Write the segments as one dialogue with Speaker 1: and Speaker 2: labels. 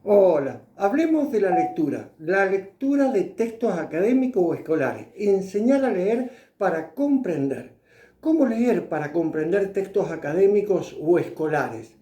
Speaker 1: Hola, hablemos de la lectura de textos académicos o escolares, enseñar a leer para comprender. ¿Cómo leer para comprender textos académicos o escolares?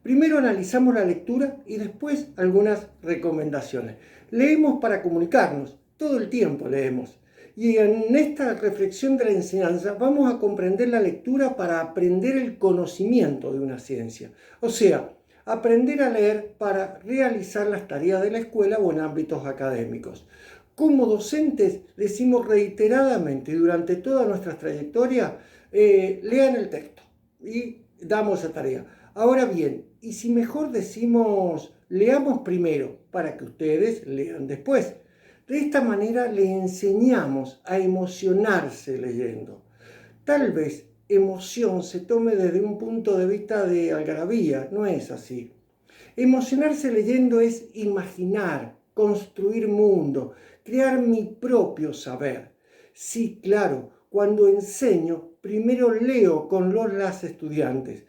Speaker 1: Primero analizamos la lectura y después algunas recomendaciones. Leemos para comunicarnos, todo el tiempo leemos. Y en esta reflexión de la enseñanza vamos a comprender la lectura para aprender el conocimiento de una ciencia. O sea, aprender a leer para realizar las tareas de la escuela o en ámbitos académicos. Como docentes decimos reiteradamente durante toda nuestra trayectoria, lean el texto y damos esa tarea. Ahora bien, y si mejor decimos, leamos primero para que ustedes lean después. De esta manera le enseñamos a emocionarse leyendo. Tal vez emoción se tome desde un punto de vista de algarabía, no es así. Emocionarse leyendo es imaginar, construir mundo, crear mi propio saber. Sí, claro, cuando enseño, primero leo con las estudiantes.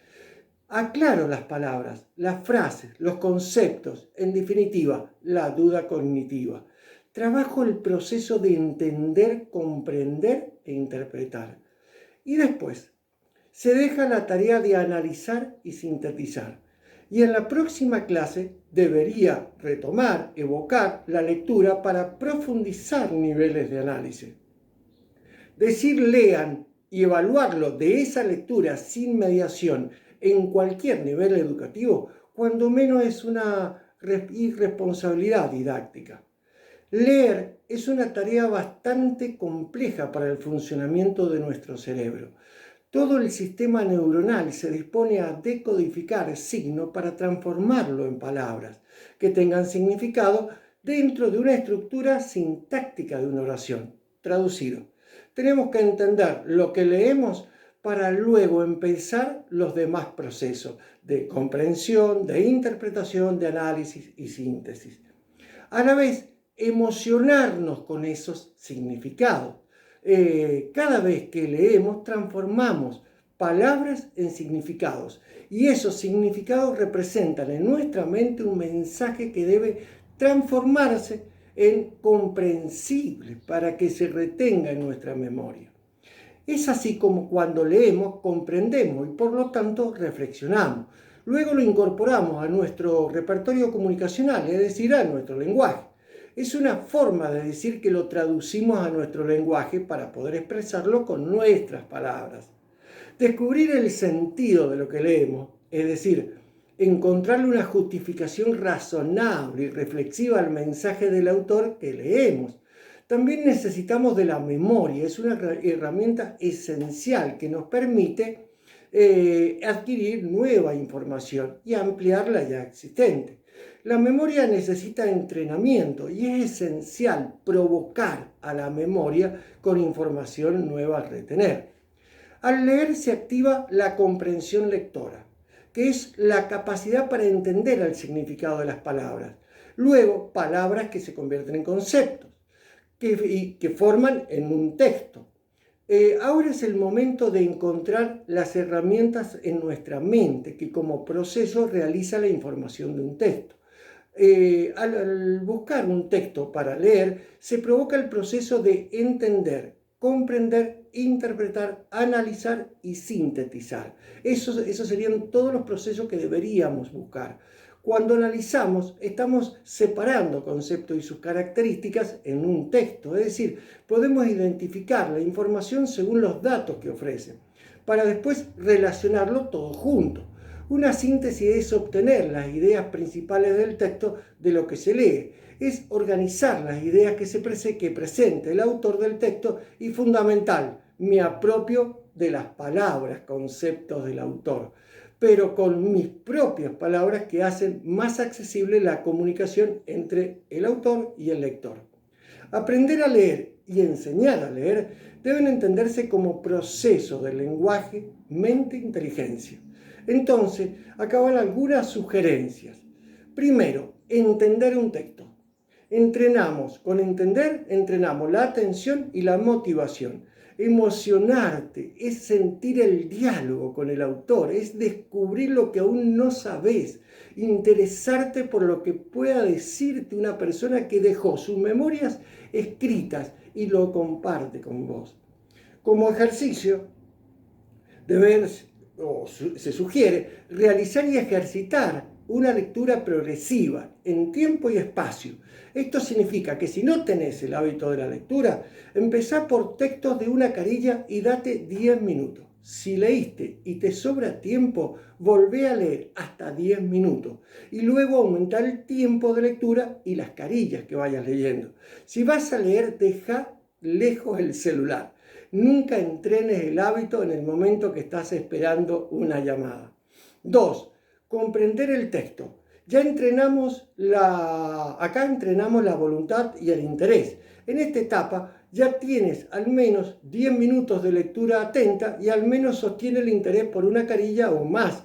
Speaker 1: Aclaro las palabras, las frases, los conceptos, en definitiva, la duda cognitiva. Trabajo el proceso de entender, comprender e interpretar. Y después, se deja la tarea de analizar y sintetizar. Y en la próxima clase debería retomar, evocar la lectura para profundizar niveles de análisis. Decir lean y evaluarlo de esa lectura sin mediación en cualquier nivel educativo, cuando menos es una irresponsabilidad didáctica. Leer es una tarea bastante compleja para el funcionamiento de nuestro cerebro. Todo el sistema neuronal se dispone a decodificar signo para transformarlo en palabras que tengan significado dentro de una estructura sintáctica de una oración. Traducido, tenemos que entender lo que leemos para luego empezar los demás procesos de comprensión, de interpretación, de análisis y síntesis. A la vez, emocionarnos con esos significados. Cada vez que leemos transformamos palabras en significados y esos significados representan en nuestra mente un mensaje que debe transformarse en comprensible para que se retenga en nuestra memoria. Es así como cuando leemos comprendemos y por lo tanto reflexionamos. Luego lo incorporamos a nuestro repertorio comunicacional, es decir, a nuestro lenguaje. Es una forma de decir que lo traducimos a nuestro lenguaje para poder expresarlo con nuestras palabras. Descubrir el sentido de lo que leemos, es decir, encontrarle una justificación razonable y reflexiva al mensaje del autor que leemos. También necesitamos de la memoria, es una herramienta esencial que nos permite adquirir nueva información y ampliar la ya existente. La memoria necesita entrenamiento y es esencial provocar a la memoria con información nueva a retener. Al leer se activa la comprensión lectora, que es la capacidad para entender el significado de las palabras. Luego, palabras que se convierten en conceptos, que forman en un texto. Ahora es el momento de encontrar las herramientas en nuestra mente que como proceso realiza la información de un texto. Al buscar un texto para leer, se provoca el proceso de entender, comprender, interpretar, analizar y sintetizar. Esos serían todos los procesos que deberíamos buscar. Cuando analizamos, estamos separando conceptos y sus características en un texto, es decir, podemos identificar la información según los datos que ofrece, para después relacionarlo todo junto. Una síntesis es obtener las ideas principales del texto de lo que se lee, es organizar las ideas que presente el autor del texto y fundamental, me apropio de las palabras, conceptos del autor, pero con mis propias palabras que hacen más accesible la comunicación entre el autor y el lector. Aprender a leer y enseñar a leer deben entenderse como proceso de lenguaje, mente, inteligencia. Entonces, acá van algunas sugerencias. Primero, entender un texto. Con entender, entrenamos la atención y la motivación. Emocionarte es sentir el diálogo con el autor, es descubrir lo que aún no sabes interesarte por lo que pueda decirte una persona que dejó sus memorias escritas y lo comparte con vos. Como ejercicio, se sugiere realizar y ejercitar una lectura progresiva en tiempo y espacio. Esto significa que si no tenés el hábito de la lectura, empezá por textos de una carilla y date 10 minutos. Si leíste y te sobra tiempo, volvé a leer hasta 10 minutos y luego aumentar el tiempo de lectura y las carillas que vayas leyendo. Si vas a leer, deja lejos el celular. Nunca entrenes el hábito en el momento que estás esperando una llamada. 2. Comprender el texto. Acá entrenamos la voluntad y el interés. En esta etapa ya tienes al menos 10 minutos de lectura atenta y al menos sostiene el interés por una carilla o más.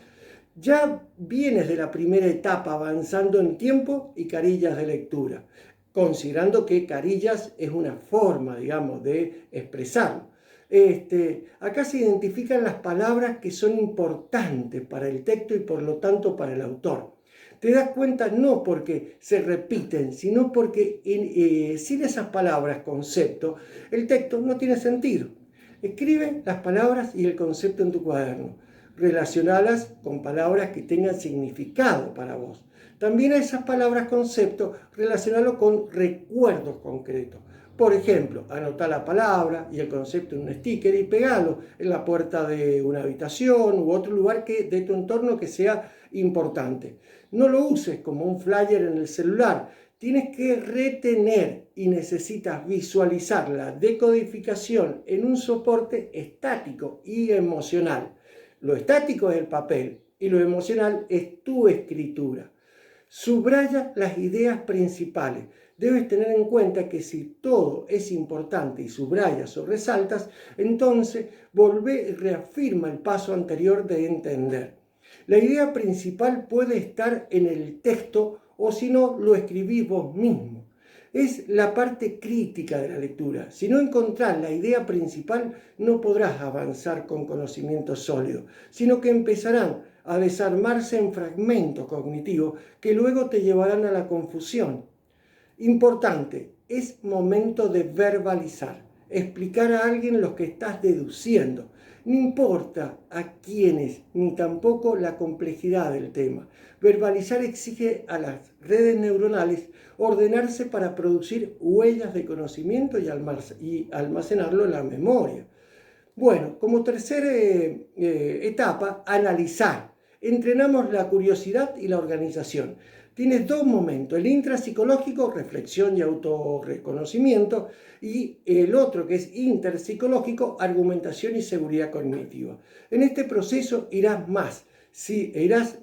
Speaker 1: Ya vienes de la primera etapa avanzando en tiempo y carillas de lectura, considerando que carillas es una forma, digamos, de expresarlo. Acá se identifican las palabras que son importantes para el texto y por lo tanto para el autor. Te das cuenta no porque se repiten, sino porque sin esas palabras, concepto, el texto no tiene sentido. Escribe las palabras y el concepto en tu cuaderno. Relacionalas con palabras que tengan significado para vos. También a esas palabras concepto, relacionalo con recuerdos concretos. Por ejemplo, anotá la palabra y el concepto en un sticker y pegalo en la puerta de una habitación u otro lugar de tu entorno que sea importante. No lo uses como un flyer en el celular. Tienes que retener y necesitas visualizar la decodificación en un soporte estático y emocional. Lo estático es el papel y lo emocional es tu escritura. Subraya las ideas principales. Debes tener en cuenta que si todo es importante y subrayas o resaltas, entonces volvé y reafirma el paso anterior de entender. La idea principal puede estar en el texto o si no, lo escribís vos mismo. Es la parte crítica de la lectura. Si no encontrás la idea principal, no podrás avanzar con conocimiento sólido, sino que empezarán a desarmarse en fragmentos cognitivos que luego te llevarán a la confusión. Importante, es momento de verbalizar, explicar a alguien lo que estás deduciendo. No importa a quiénes, ni tampoco la complejidad del tema. Verbalizar exige a las redes neuronales ordenarse para producir huellas de conocimiento y almacenarlo en la memoria. Bueno, como tercera etapa, analizar. Entrenamos la curiosidad y la organización. Tienes dos momentos, el intrapsicológico, reflexión y autorreconocimiento, y el otro que es interpsicológico, argumentación y seguridad cognitiva. En este proceso irás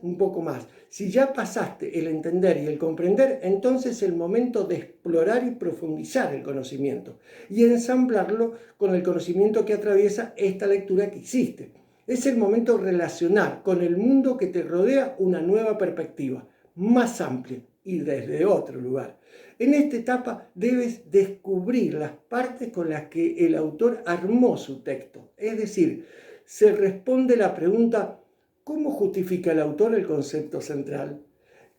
Speaker 1: un poco más. Si ya pasaste el entender y el comprender, entonces es el momento de explorar y profundizar el conocimiento y ensamblarlo con el conocimiento que atraviesa esta lectura que hiciste. Es el momento de relacionar con el mundo que te rodea una nueva perspectiva, más amplia y desde otro lugar. En esta etapa debes descubrir las partes con las que el autor armó su texto. Es decir, se responde la pregunta: ¿cómo justifica el autor el concepto central?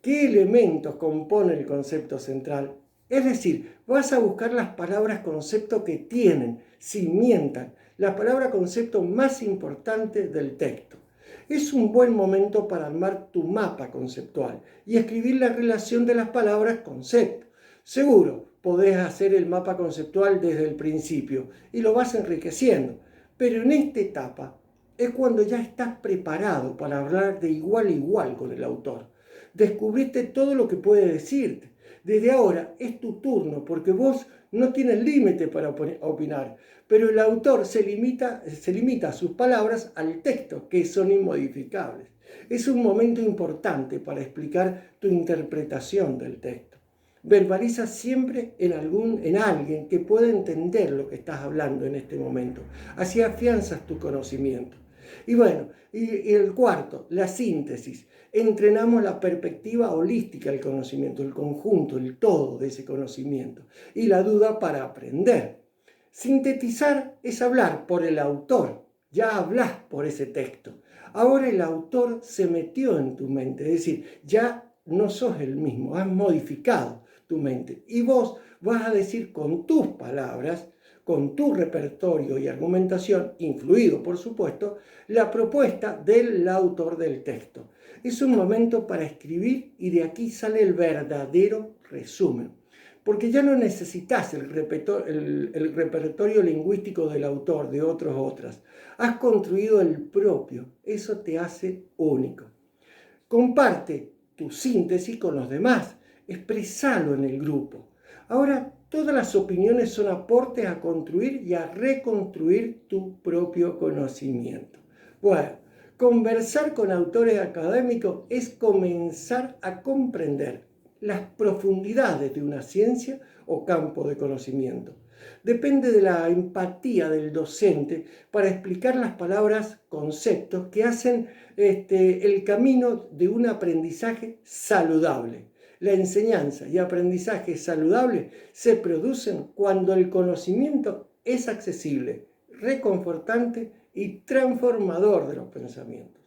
Speaker 1: ¿Qué elementos componen el concepto central? Es decir, vas a buscar las palabras concepto que tienen, cimientan, la palabra concepto más importante del texto. Es un buen momento para armar tu mapa conceptual y escribir la relación de las palabras concepto. Seguro, podés hacer el mapa conceptual desde el principio y lo vas enriqueciendo, pero en esta etapa es cuando ya estás preparado para hablar de igual a igual con el autor. Descubriste todo lo que puede decirte. Desde ahora es tu turno, porque vos no tienes límite para opinar, pero el autor se limita a sus palabras al texto, que son inmodificables. Es un momento importante para explicar tu interpretación del texto. Verbaliza siempre en alguien que pueda entender lo que estás hablando en este momento. Así afianzas tu conocimiento. Y bueno, y el cuarto, la síntesis. Entrenamos la perspectiva holística del conocimiento, el conjunto, el todo de ese conocimiento. Y la duda para aprender. Sintetizar es hablar por el autor. Ya hablas por ese texto. Ahora el autor se metió en tu mente, es decir, ya no sos el mismo, has modificado tu mente. Y vos vas a decir con tus palabras, con tu repertorio y argumentación, influido por supuesto, la propuesta del autor del texto. Es un momento para escribir y de aquí sale el verdadero resumen. Porque ya no necesitas el repertorio lingüístico del autor, de otras. Has construido el propio. Eso te hace único. Comparte tu síntesis con los demás. Expresalo en el grupo. Ahora, todas las opiniones son aportes a construir y a reconstruir tu propio conocimiento. Bueno, conversar con autores académicos es comenzar a comprender las profundidades de una ciencia o campo de conocimiento. Depende de la empatía del docente para explicar las palabras, conceptos que hacen el camino de un aprendizaje saludable. La enseñanza y aprendizaje saludable se producen cuando el conocimiento es accesible, reconfortante y transformador de los pensamientos.